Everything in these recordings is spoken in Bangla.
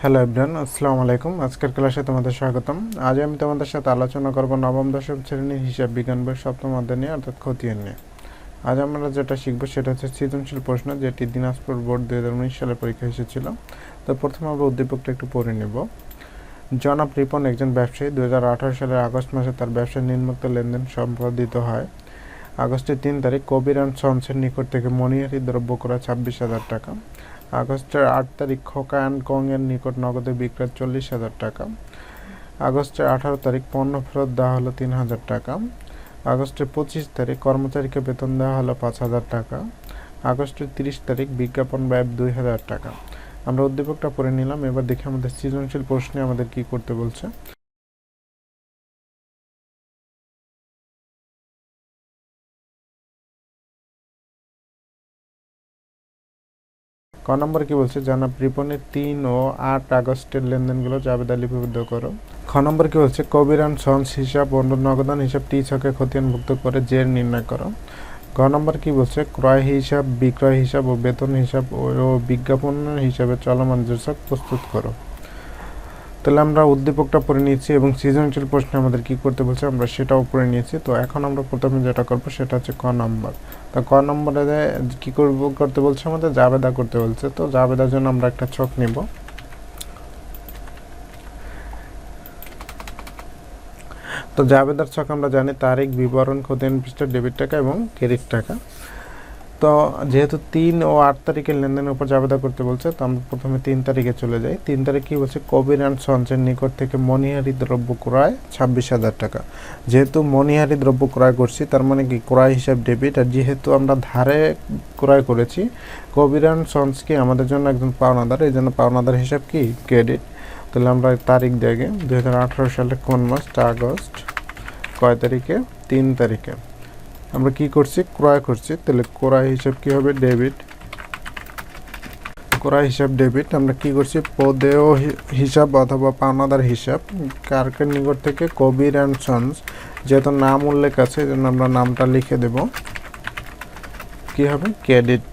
হ্যালো এভরিওয়ান, আসসালামু আলাইকুম। আজকের ক্লাসে তোমাদের স্বাগতম। আজ আমি তোমাদের সাথে আলোচনা করব নবম দশম শ্রেণীর হিসাব বিজ্ঞান বইয়ের সপ্তম অধ্যায় নিয়ে, অর্থাৎ খতিয়ান নিয়ে। আজ আমরা যেটা শিখবো সেটা হচ্ছে সৃজনশীল প্রশ্ন, যেটি দিনাজপুর বোর্ড 2019 সালে পরীক্ষা এসেছিল। তো প্রথমে আমরা উদ্দীপকটা একটু পড়ে নেব। জনাব রিপন একজন ব্যবসায়ী। 2018 সালের আগস্ট মাসে তার ব্যবসার নিম্নোক্ত লেনদেন সম্পাদিত হয়। আগস্টের 3 তারিখ কবির অ্যান্ড সন্সের নিকট থেকে মণিহারি দ্রব্য ক্রয় 26,000 টাকা। আগস্টের 8 তারিখ খোকা অ্যান্ড কং এর নিকট নগদে বিক্রয় 40,000 টাকা। আগস্টের 18 তারিখ পণ্য ফেরত দেওয়া হলো 3,000 টাকা। আগস্টের 25 তারিখ কর্মচারীকে বেতন দেওয়া হলো 5,000 টাকা। আগস্টের 30 তারিখ বিজ্ঞাপন ব্যয় 2,000 টাকা। আমরা উদ্দীপকটা পড়ে নিলাম। এবার দেখি আমাদের সৃজনশীল প্রশ্নে আমাদের কি করতে বলছে। ক নম্বর কি বলছে, জনাব রিপনের 3 ও 8 আগস্টের লেনদেনগুলো জাবেদা লিপিবদ্ধ করো। খ নম্বর কি বলছে, কবির অ্যান্ড সন্স হিসাব ও নগদান হিসাব টি ছকে খতিয়ানভুক্ত করে জের নির্ণয় করো। গ নম্বর কি বলছে, ক্রয় হিসাব, বিক্রয় হিসাব ও বেতন হিসাব ও বিজ্ঞাপন হিসাবে চলমান জোছক প্রস্তুত করো। তাহলে আমরা উদ্দীপকটা পড়ে নিয়েছি এবং সৃজনশীল প্রশ্নে আমাদের কি করতে বলছে আমরা সেটাও পড়ে নিয়েছি। তো এখন আমরা প্রথমে যেটা করব সেটা হচ্ছে ক নম্বর। তো ক নম্বরে কি করতে বলছে, আমাদের জাবেদা করতে বলছে। তো জাবেদার জন্য আমরা একটা ছক নিব। তো জাবেদার ছক আমরা জানি তারিখ, বিবরণ, খতিয়ান পৃষ্ঠা, ডেবিট টাকা এবং ক্রেডিট টাকা। তো যেহেতু 3 ও 8 তারিখের লেনদেনের উপর জাবেদা করতে বলছে, তো আমরা প্রথমে 3 তারিখে চলে যাই। 3 তারিখ কি বলছে, কবির অ্যান্ড সন্সের নিকট থেকে মণিহারি দ্রব্য ক্রয় 26,000 টাকা। যেহেতু মণিহারি দ্রব্য ক্রয় করছি, তার মানে কি ক্রয় হিসাব ডেবিট, আর যেহেতু আমরা ধারে ক্রয় করেছি, কবির অ্যান্ড সন্স কি আমাদের জন্য একজন পাওনাদার, এই জন্য পাওনাদার হিসাব কি ক্রেডিট। তাহলে আমরা তারিখ দেখে 2018 সালের কোন মাস, আগস্ট, কয় তারিখে, 3 তারিখে আমরা কি করছি, ক্রয় করছি। তাহলে ক্রয় হিসাব কি হবে, ডেবিট। ক্রয় হিসাব ডেবিট। আমরা কি করছি, পদেয় হিসাব অথবা পাওনাদার হিসাব, কারকের নিকট থেকে কবির অ্যান্ড সন্স, যেহেতু নাম উল্লেখ আছে এই জন্য আমরা নামটা লিখে দেব, কি হবে, ক্রেডিট।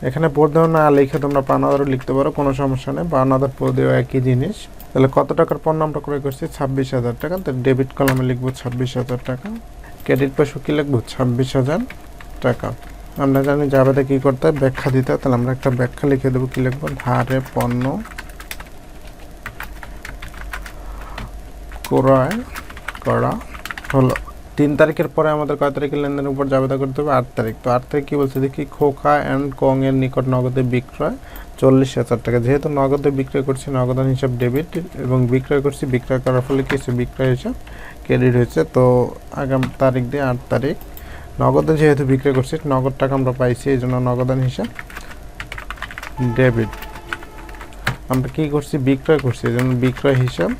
এখানে পদেয় না লিখে তোমরা পাওনাদারও লিখতে পারো, কোনো সমস্যা নেই, পাওনাদার পদেয় একই জিনিস। তাহলে কত টাকার পণ্য আমরা ক্রয় করছি, 26,000 টাকা। তাহলে ডেবিট কলামে লিখবো 26,000 টাকা। ক্রেডিট পাশে কি লিখবো, 26,000 টাকা। আমরা জানি জাবেদা কি করতে হয়, ব্যাখ্যা দিতে হয়। তাহলে আমরা একটা ব্যাখ্যা লিখে দেবো, কি লিখবো, ধারে পণ্য ক্রয় করা হলো। 3 তারিখের পরে আমাদের কয় তারিখের লেনদেনের উপর জাবেদা করতে হবে, 8 তারিখ। তো 8 তারিখ কি বলছে দেখি, খোকা অ্যান্ড কং এর নিকট নগদে বিক্রয় 40,000 টাকা। যেহেতু নগদে বিক্রয় করছি, নগদান হিসাব ডেবিট, এবং বিক্রয় করছি, বিক্রয় করার ফলে কি হচ্ছে, বিক্রয় হিসাব ক্রেডিট হয়েছে। তো আগাম তারিখ দিয়ে 8 তারিখ। নগদে যেহেতু বিক্রয় করছি, নগদ টাকা আমরা পাইছি, এই জন্য নগদান হিসাব ডেবিট। আমরা কি করছি, বিক্রয় করছি, এই জন্য বিক্রয় হিসাব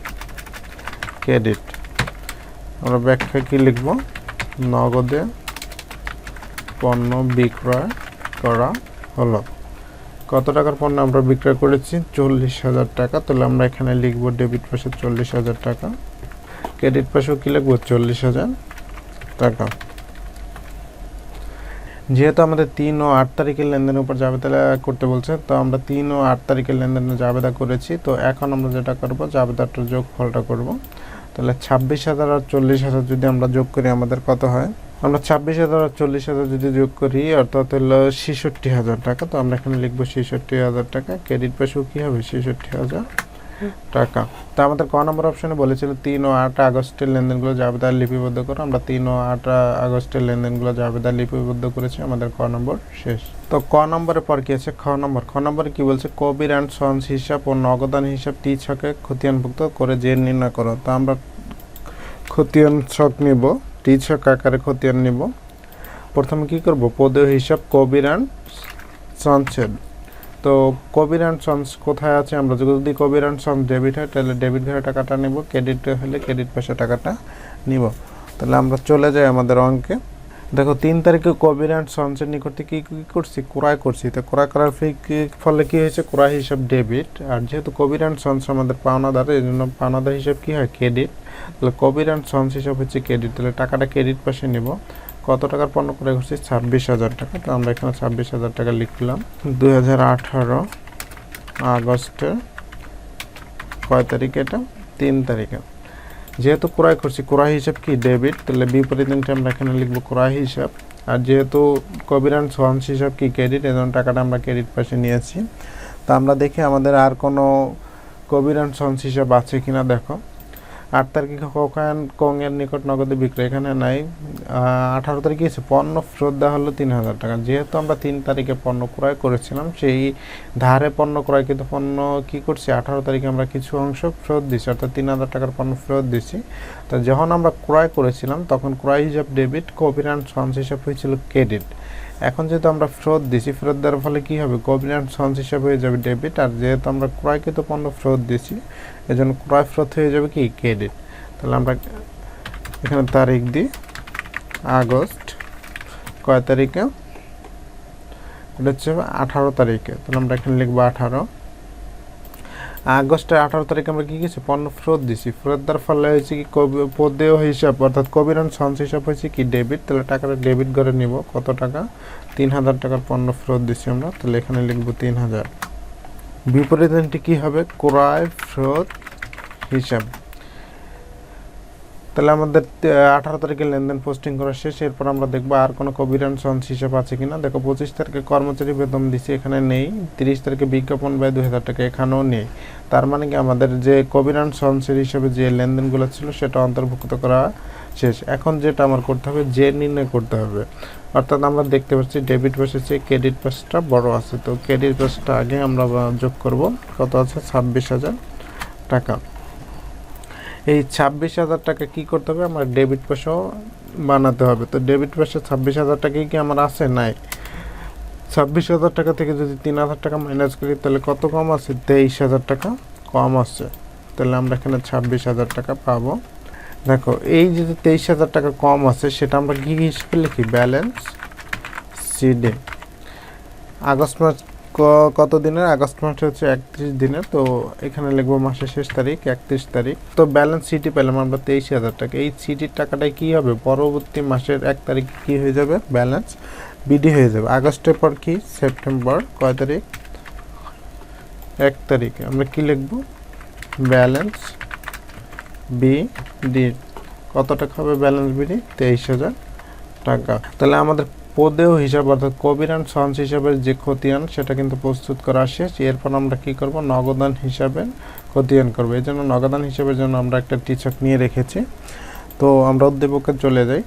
ক্রেডিট। আমরা ব্যাখ্যা কি লিখব, নগদে পণ্য বিক্রয় করা হলো। কত টাকার পণ্য আমরা বিক্রয় করেছি, 40,000 টাকা। তাহলে আমরা এখানে লিখব ডেবিট পাশে 40,000 টাকা, ক্রেডিট পাশেও কি লিখব, 40,000 টাকা। যেহেতু আমাদের 3 ও 8 তারিখের লেনদেনের উপর জাবেদা করতে বলছে, তো আমরা 3 ও 8 তারিখের লেনদেনে জাবেদা করেছি। তো এখন আমরা যেটা করব, জাবেদাটার যোগফলটা করব। তাহলে 26,000 আর 40,000 যদি আমরা যোগ করি আমাদের কত হয়, আমরা 26,000 আর 40,000 যদি যোগ করি অর্থাৎ হলো 66,000 টাকা। তো আমরা এখানে লিখবো 66,000 টাকা। ক্রেডিট পাশেও কি হবে, 66,000 টাকা। তো আমাদের ক নম্বর অপশনে বলেছিল 3 ও 8 আগস্টের লেনদেনগুলো জাবেদা লিপিবদ্ধ করো। আমরা 3 ও 8 আগস্টের লেনদেনগুলো জাবেদা লিপিবদ্ধ করেছি। আমাদের ক নম্বর শেষ। তো ক নম্বরের পর কি আছে, খ নম্বর। খ নম্বরে কি বলছে, কবির অ্যান্ড সন্স হিসাব ও নগদান হিসাব টি ছকে খতিয়ানভুক্ত করে জের নির্ণয় করো। তো আমরা খতিয়ান ছক নিব, টি ছক আকারে খতিয়ান নিব। প্রথমে কি করব, পদেয় হিসাব কবির অ্যান্ড সন্সের। তো কবির অ্যান্ড সন্স কোথায় আছে, আমরা যদি কবির অ্যান্ড সন্স ডেবিট হয় তাহলে ডেবিট ঘরে টাকাটা নেব, ক্রেডিট হলে ক্রেডিট পাশে টাকাটা নিব। তাহলে আমরা চলে যাই আমাদের অঙ্কে। দেখো 3 তারিখে কবির অ্যান্ড সন্সের নিকট থেকে কি করছি, ক্রয় করছি। তো ক্রয় করার ফলে কি হয়েছে, ক্রয় হিসাব ডেবিট। আর যেহেতু কবির অ্যান্ড সন্স আমাদের পাওনাদার, এই জন্য পাওনাদার হিসাব কি হয়, ক্রেডিট। তাহলে কবির অ্যান্ড সন্স হিসাব হচ্ছে ক্রেডিট। তাহলে টাকাটা ক্রেডিট পাশে নেব। কত টাকার পণ্য ক্রয় করছি, 26,000 টাকা। তো আমরা এখানে 26,000 টাকা লিখলাম। 2018 আগস্টের কয় তারিখে? এটা 3 তারিখে। যেহেতু ক্রয় করছি, ক্রয় হিসাব কি ডেবিট, তাহলে বিপরীত দিনটা আমরা এখানে লিখবো ক্রয় হিসাব। আর যেহেতু কবিরান সঞ্চ হিসাব কি ক্রেডিট, এজন্য টাকাটা আমরা ক্রেডিট পাশে নিয়েছি। তা আমরা দেখি আমাদের আর কোনো কবিরান সঞ্চ হিসাব আছে কিনা। দেখো 8 তারিখে কংয়ের নিকট নগদে বিক্রয়, এখানে নাই। 18 তারিখে এসে পণ্য ফেরত দেওয়া হলো 3000 টাকা। যেহেতু আমরা 3 তারিখে পণ্য ক্রয় করেছিলাম, সেই ধারে পণ্য ক্রয় কিন্তু পণ্য কি করছি 18 তারিখে আমরা কিছু অংশ ফেরত দিচ্ছি, অর্থাৎ 3000 টাকার পণ্য ফেরত দিচ্ছি। তো যখন আমরা ক্রয় করেছিলাম তখন ক্রয় হিসাব ডেবিট, কবিরান সঞ্চ হিসাব হয়েছিল ক্রেডিট। এখন যেহেতু আমরা ফেরত দিছি, ফেরত দেওয়ার ফলে কি হবে, কবিরান সঞ্চ হিসাব হয়ে যাবে ডেবিট। আর যেহেতু আমরা ক্রয়কৃত পণ্য ফেরত দিছি, এজন্য ক্রয় ফেরত হয়ে যাবে কি ক্রেডিট। তাহলে আমরা এখানে তারিখ দিই আগস্ট কয় তারিখে, এটা হচ্ছে 18 তারিখে। তাহলে আমরা এখানে লিখবো 18 আগস্টের 18 তারিখে আমরা কি কিছু পণ্য ফেরত দিছি। ফেরত দেওয়ার ফলে হয়েছে কি পদেয় হিসাব অর্থাৎ কবিরান সঞ্চ হিসাব হয়েছে কি ডেবিট। তাহলে টাকাটা ডেবিট করে নিব। কত টাকা? 3000 টাকার পণ্য ফেরত দিচ্ছি আমরা। তাহলে এখানে লিখবো 3000। বিপরীত দিনটি কি হবে? ক্রয় ফেরত হিসাব। তাহলে আমাদের 18 তারিখে লেনদেন পোস্টিং করা শেষ। এরপর আমরা দেখবো আর কোনো কবিরান সঞ্চ হিসাব আছে কিনা। দেখো 25 তারিখে কর্মচারী বেতন দিচ্ছি, এখানে নেই। 30 তারিখে বিজ্ঞাপন ব্যয় 2000 টাকা, এখানেও নেই। তার মানে কি আমাদের যে কবিরান সঞ্চের হিসাবে যে লেনদেনগুলো ছিল সেটা অন্তর্ভুক্ত করা শেষ। এখন যেটা আমার করতে হবে, যে নির্ণয় করতে হবে। অর্থাৎ আমরা দেখতে পাচ্ছি ডেবিট পাশে চেয়ে ক্রেডিট পাশটা বড় আছে, তো ক্রেডিট পাশটা আগে আমরা যোগ করব। কত আছে? 26,000 টাকা। এই 26,000 টাকা কি করতে হবে, আমার ডেবিট পাশেও বানাতে হবে। তো ডেবিট পাশে 26,000 টাকা কি আমার আছে? নাই। 26,000 টাকা থেকে যদি 3,000 টাকা মাইনাস করি তাহলে কত কম আছে? 23,000 টাকা কম আছে। তাহলে আমরা এখানে 26,000 টাকা পাবো। দেখো এই যে 23,000 টাকা কম আছে সেটা আমরা কি হিসেবে লিখি? ব্যালেন্স শিটে। আগস্ট মাস কত দিনের? আগস্ট মাস হচ্ছে 31 দিনের। তো এখানে লিখবো মাসের শেষ তারিখ 31 তারিখ। তো ব্যালেন্স শিটে পেলাম আমরা 23,000 টাকা। এই শিটের টাকাটাই কি হবে? পরবর্তী মাসের 1 তারিখ কি হয়ে যাবে? ব্যালেন্স বিডি হয়ে যাবে। আগস্টের পর কি? সেপ্টেম্বর কয় তারিখ? 1 তারিখে আমরা কি লিখবো? Balance BD. কত টাকা হবে ব্যালেন্স বিডি? 23,000 টাকা। তাহলে আমাদের পদেয় হিসাব অর্থাৎ কবিরান সঞ্চ হিসাবের যে খতিয়ান সেটা কিন্তু প্রস্তুত করা শেষ। এরপর আমরা কি করব? নগদান হিসাবে খতিয়ান করব। এই জন্য নগদান হিসাবের জন্য আমরা একটা টিচক নিয়ে রেখেছি। তো আমরা উদ্দীপকে চলে যাই।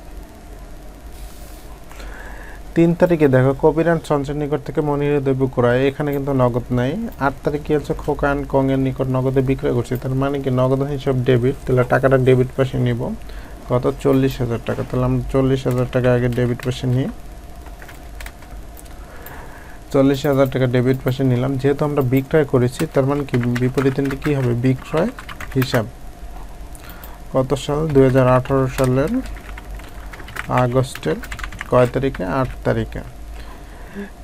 3 তারিখে দেখো কবিরান সঞ্চয়ের নিকট থেকে মনির দ্রব্য ক্রয়, এখানে কিন্তু নগদ নাই। 8 তারিখে হচ্ছে খোকান কংয়ের নিকট নগদে বিক্রয় করছি, তার মানে কি নগদান হিসাব ডেবিট। তাহলে টাকাটা ডেবিট পাশে নিব। কত? 40,000 টাকা। তাহলে আমরা 40,000 টাকা আগে ডেবিট পাশে নিই। 40,000 টাকা ডেবিট পাশে নিলাম। যেহেতু আমরা বিক্রয় করেছি তার মানে কি বিপরীত দিনটি কি হবে? বিক্রয় হিসাব। কত সাল? 2018 সালের আগস্টের কয় তারিখে? 8 তারিখে।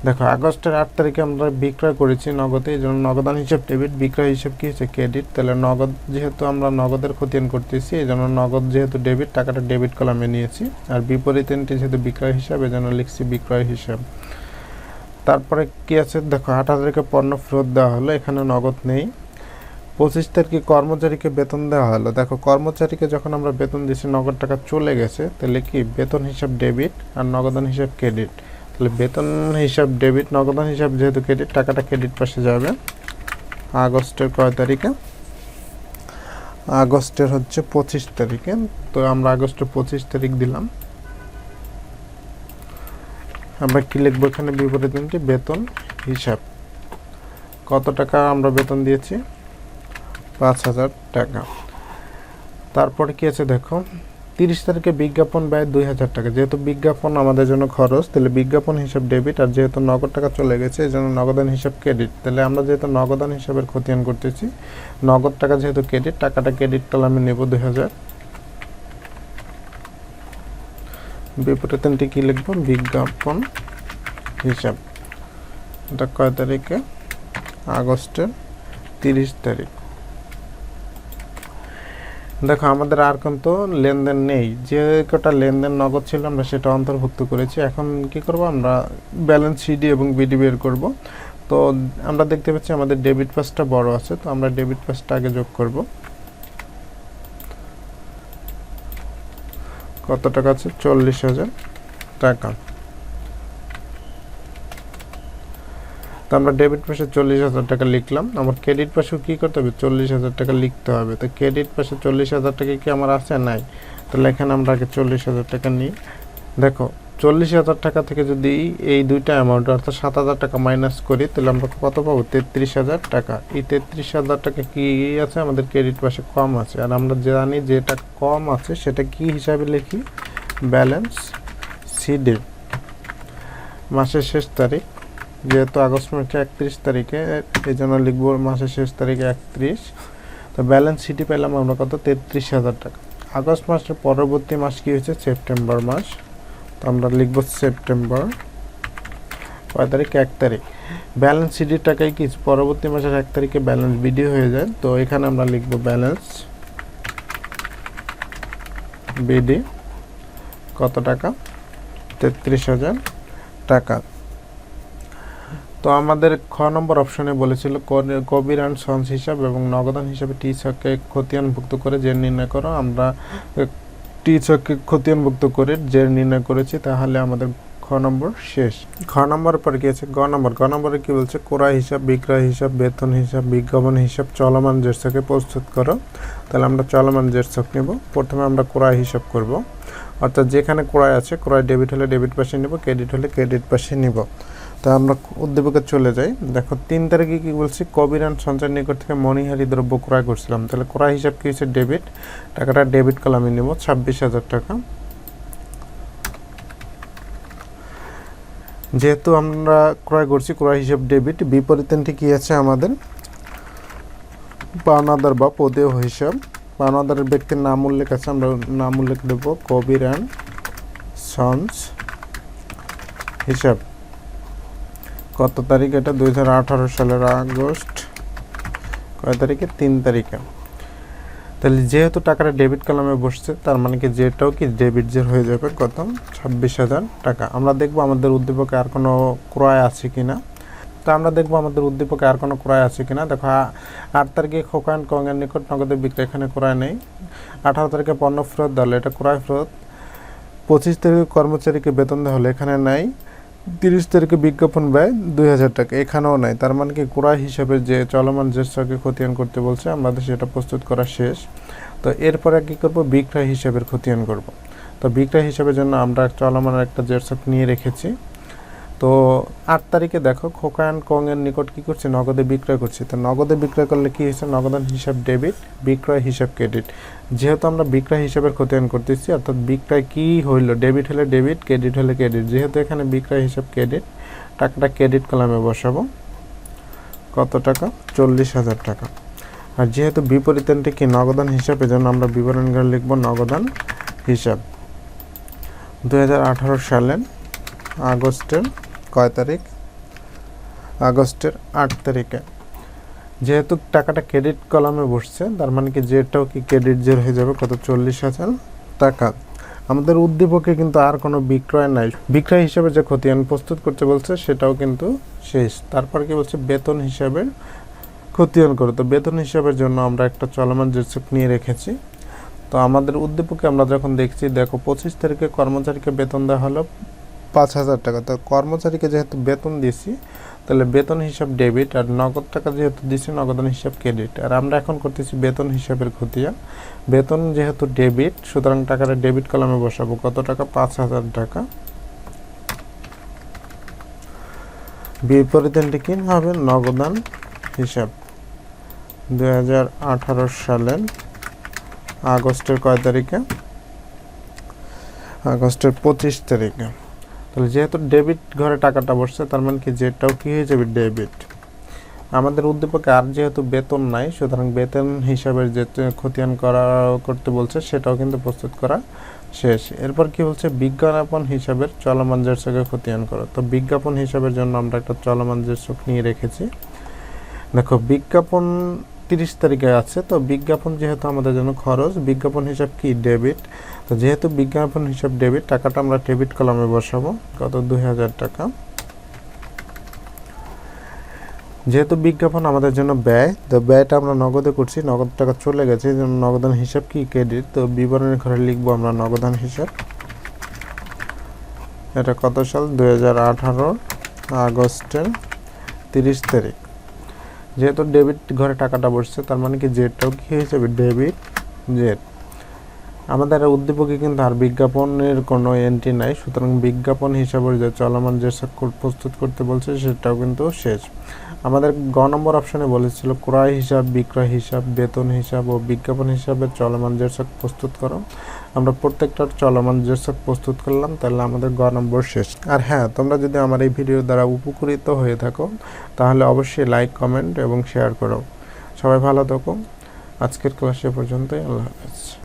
দেখো আগস্টের 8 তারিখে আমরা বিক্রয় করেছি নগদে, এই জন্য নগদান হিসাব ডেবিট, বিক্রয় হিসাব কি হচ্ছে? ক্রেডিট। তাহলে নগদ যেহেতু আমরা নগদের খতিয়ান করতেছি এই জন্য নগদ যেহেতু ডেবিট, টাকাটা ডেবিট কলামে নিয়েছি। আর বিপরীত দিনটি যেহেতু বিক্রয় হিসাব এই জন্য লিখছি বিক্রয় হিসাব। তারপরে কি আছে? দেখো 18 তারিখে পণ্য ফেরত দেওয়া হলো, এখানে নগদ নেই। 25 তারিখে কর্মচারীকে বেতন দেওয়া হলো। দেখো কর্মচারীকে যখন আমরা বেতন দিচ্ছি নগদ টাকা চলে গেছে, তাহলে কি বেতন হিসাব ডেবিট আর নগদান হিসাব ক্রেডিট। তাহলে বেতন হিসাব ডেবিট, নগদান হিসাব যেহেতু ক্রেডিট, টাকাটা ক্রেডিট পাশে যাবে। আগস্টের কয় তারিখে? আগস্টের হচ্ছে 25 তারিখে। তো আমরা আগস্টের 25 তারিখ দিলাম। আমরা কি লিখবো এখানে? বিপরীত দিনটি বেতন হিসাব। কত টাকা আমরা বেতন দিয়েছি? 5,000 টাকা। তারপরে কি আছে দেখো 30 তারিখে বিজ্ঞাপন ব্যয় 2,000 টাকা। যেহেতু বিজ্ঞাপন আমাদের জন্য খরচ, তাহলে বিজ্ঞাপন হিসাব ডেবিট। আর যেহেতু নগদ টাকা চলে গেছে এই জন্য নগদান হিসাব ক্রেডিট। তাহলে আমরা যেহেতু নগদান হিসাবের খতিয়ান করতেছি, নগদ টাকা যেহেতু ক্রেডিট, টাকাটা ক্রেডিট কলামে নেব 2,000। বিপরীত দিনটি কি লিখবো? বিজ্ঞাপন হিসাব। এটা কয় তারিখে? আগস্টের 30 তারিখ। দেখো আমাদের আর কিন্তু লেনদেন নেই, যে কটা লেনদেন নগদ ছিল আমরা সেটা অন্তর্ভুক্ত করেছি। এখন কি করব? আমরা ব্যালেন্স সিডি এবং বিডি বের করব। তো আমরা দেখতে পাচ্ছি আমাদের ডেবিট পাসটা বড় আছে, তো আমরা ডেবিট পাসটা আগে যোগ করব। কত টাকা আছে? 40,000 টাকা। তো আমরা ডেবিট পাশে 40,000 টাকা লিখলাম। আমার ক্রেডিট পাশেও কী করতে হবে? 40,000 টাকা লিখতে হবে। তো ক্রেডিট পাশে 40,000 টাকা কি আমার আছে? নাই। তাহলে এখানে আমরা আগে 40,000 টাকা নিই। দেখো 40,000 টাকা থেকে যদি এই দুইটা অ্যামাউন্ট অর্থাৎ 7,000 টাকা মাইনাস করি, তাহলে আমরা কত পাবো? 33,000 টাকা। এই 33,000 টাকা কি আছে? আমাদের ক্রেডিট পাশে কম আছে। আর আমরা জানি যেটা কম আছে সেটা কি হিসাবে লিখি? Balance CD. মাসের শেষ তারিখ, যেহেতু আগস্ট মাসের 31 তারিখে, এই জন্য লিখব মাসের শেষ তারিখে 31। তো ব্যালেন্স সিটি পেলাম আমরা কত? 33,000 টাকা। আগস্ট মাসের পরবর্তী মাস কি হয়েছে? সেপ্টেম্বর মাস। তো আমরা লিখব সেপ্টেম্বর। কয় তারিখ? 1 তারিখ। ব্যালেন্স সিডির টাকায় কি পরবর্তী মাসের 1 তারিখে ব্যালেন্স বিডি হয়ে যায়। তো এখানে আমরা লিখব ব্যালেন্স বিডি। কত টাকা? 33,000 টাকা। তো আমাদের খ নম্বর অপশনে বলেছিল কবির অ্যান্ড সন্স হিসাব এবং নগদান হিসাবে টি ছককে খতিয়ানভুক্ত করে জের নির্ণয় করো। আমরা টি ছককে খতিয়ানভুক্ত করে জের নির্ণয় করেছি, তাহলে আমাদের খ নম্বর শেষ। খ নম্বর পর কি আছে? গ নম্বর। গ নম্বরে কি বলছে? ক্রয় হিসাব, বিক্রয় হিসাব, বেতন হিসাব, বিজ্ঞাপন হিসাব চলমান জের ছকে প্রস্তুত করো। তাহলে আমরা চলমান জের ছক নেব। প্রথমে আমরা ক্রয় হিসাব করব, অর্থাৎ যেখানে ক্রয় আছে ক্রয় ডেবিট হলে ডেবিট পাশে নেব, ক্রেডিট হলে ক্রেডিট পাশে নিব। তা আমরা উদ্দীপকে চলে যাই। দেখো 3 তারিখে কি বলছি? কবির অ্যান্ড সঞ্চয় নিকট থেকে মণিহারি দ্রব্য ক্রয় করছিলাম। তাহলে ক্রয় হিসাব কি হচ্ছে? ডেবিট। টাকাটা ডেবিট কলামে নেব, 26,000 টাকা। যেহেতু আমরা ক্রয় করছি, ক্রয় হিসাব ডেবিট। বিপরীতটি কি আছে আমাদের? পাওনাদার বা পদেয় হিসাব। পাওনাদারের ব্যক্তির নাম উল্লেখ আছে, আমরা নাম উল্লেখ দেব কবির অ্যান্ড সন্স হিসাব। কত তারিখ এটা? 2018 সালের আগস্ট কয় তারিখে? 3 তারিখে। তাহলে যেহেতু টাকাটা ডেবিট কলামে বসছে, তার মানে কি যেটাও কি ডেবিট জের হয়ে যাবে। কত? 26,000 টাকা। আমরা দেখব আমাদের উদ্দীপকে আর কোনো ক্রয় আছে কিনা। তো আমরা দেখব আমাদের উদ্দীপকে আর কোনো ক্রয় আছে কিনা। দেখো 8 তারিখে খোকান কংয়ের নিকট নগদে বিক্রয়, এখানে ক্রয় নেই। 18 তারিখে পণ্য ফেরত দেওয়া হলো, এটা ক্রয় ফেরত। 25 তারিখে কর্মচারীকে বেতন দেওয়া হলো, এখানে নাই। 30 তারিখে বিজ্ঞাপন ব্যয় 2,000 টাকা, এখানেও নাই। তার মানে কি ক্রয় হিসাবে যে চলমান জের ছকে খতিয়ান করতে বলছে, আমাদের সেটা প্রস্তুত করা শেষ। তো এরপরে কি করব? বিক্রয় হিসাবের খতিয়ান করব। তো বিক্রয় হিসাবের জন্য আমরা চলমানের একটা জের ছক নিয়ে রেখেছি। তো 8 তারিখে দেখো খোকান কংয়ের নিকট কি করছে? নগদে বিক্রয় করছে। তো নগদে বিক্রয় করলে কি হয়েছে? নগদান হিসাব ডেবিট, বিক্রয় হিসাব ক্রেডিট। যেহেতু আমরা বিক্রয় হিসাবের খতিয়ান করতেছি, অর্থাৎ বিক্রয় কি হইলো? ডেবিট হলে ডেবিট, ক্রেডিট হলে ক্রেডিট। যেহেতু এখানে বিক্রয় হিসাব ক্রেডিট, টাকাটা ক্রেডিট কলামে বসাবো। কত টাকা? 40,000 টাকা। আর যেহেতু বিপরীতটি কি? নগদান হিসাব, এজন্য আমরা বিবরণীগুলো লিখব নগদান হিসাব। 2018 সালের আগস্টের কয় তারিখ? আগস্টের 8 তারিখে। যেহেতু টাকাটা ক্রেডিট কলামে বসছে, তার মানে কি যেটাও কি ক্রেডিট জের হয়ে যাবে। কত? 40,000 টাকা। আমাদের উদ্দীপকে কিন্তু আর কোনো বিক্রয় নাই। বিক্রয় হিসাবে যে খতিয়ান প্রস্তুত করতে বলছে সেটাও কিন্তু শেষ। তারপর কি বলছে? বেতন হিসাবে খতিয়ান করো। তো বেতন হিসাবের জন্য আমরা একটা চলমান জের ছক নিয়ে রেখেছি। তো আমাদের উদ্দীপকে আমরা যখন দেখছি, দেখো 25 তারিখে কর্মচারীকে বেতন দেওয়া হলো 5,000 টাকা। তো কর্মচারীকে যেহেতু বেতন দিয়েছি, তাহলে বেতন হিসাব ডেবিট, আর নগদ টাকা যেহেতু দিয়েছি নগদান হিসাব ক্রেডিট। আর আমরা এখন করতেছি বেতন হিসাবের খতিয়ান। বেতন যেহেতু ডেবিট, সুতরাং টাকাটা ডেবিট কলামে বসাবো। কত টাকা? 5,000 টাকা। বিপরীতটি কি হবে? নগদান হিসাব। 2018 সালের আগস্টের কয় তারিখে? আগস্টের 25 তারিখে। তাহলে যেহেতু ডেবিট ঘরে টাকাটা বসছে, তার মানে কি যেটাও কি হয়ে যাবে? ডেবিট। আমাদের উদ্দীপকে আর যেহেতু বেতন নাই, সুতরাং বেতন হিসাবের যে খতিয়ান করতে বলছে সেটাও কিন্তু প্রস্তুত করা শেষ। এরপর কি বলছে? বিজ্ঞাপন হিসাবের চলমান জের ছকে খতিয়ান করো। তো বিজ্ঞাপন হিসাবের জন্য আমরা একটা চলমান জের ছক নিয়ে রেখেছি। দেখো বিজ্ঞাপন 30 তারিখে আছে। তো বিজ্ঞাপন যেহেতু আমাদের জন্য খরচ, বিজ্ঞাপন হিসাব কি? ডেবিট। তো যেহেতু বিজ্ঞাপন হিসাব ডেবিট, টাকাটা আমরা ডেবিট কলামে বসাবো। কত? 2,000 টাকা। যেহেতু বিজ্ঞাপন আমাদের জন্য ব্যয়, তো ব্যয়টা আমরা নগদে করছি, নগদ টাকা চলে গেছে, যেমন নগদান হিসাব কি ক্রেডিট, তো বিবরণের ঘরে লিখবো আমরা নগদান হিসাব। এটা কত সাল? 2018 আগস্টের 30 তারিখ। যেহেতু ডেবিট ঘরে টাকাটা বসছে, তার মানে কি জেডটাও কি হিসেবে ডেবিট জেড। আমাদের উদ্দীপকে কিন্তু আর বিজ্ঞাপনের কোনো এন্ট্রি নাই, সুতরাং বিজ্ঞাপন হিসাবের যে চলমান যে প্রস্তুত করতে বলছে সেটাও কিন্তু শেষ। আমাদের গ নম্বর অপশনে বলেছিল ক্রয় হিসাব, বিক্রয় হিসাব, বেতন হিসাব ও বিজ্ঞাপন হিসাবের চলমান যে প্রস্তুত করো। আমরা প্রত্যেকটার চলমান যে প্রস্তুত করলাম, তাহলে আমাদের গ নম্বর শেষ। আর হ্যাঁ, তোমরা যদি আমার এই ভিডিও দ্বারা উপকৃত হয়ে থাকো তাহলে অবশ্যই লাইক, কমেন্ট এবং শেয়ার করো। সবাই ভালো থাকো। আজকের ক্লাস এ পর্যন্তই। আল্লাহ হাফেজ।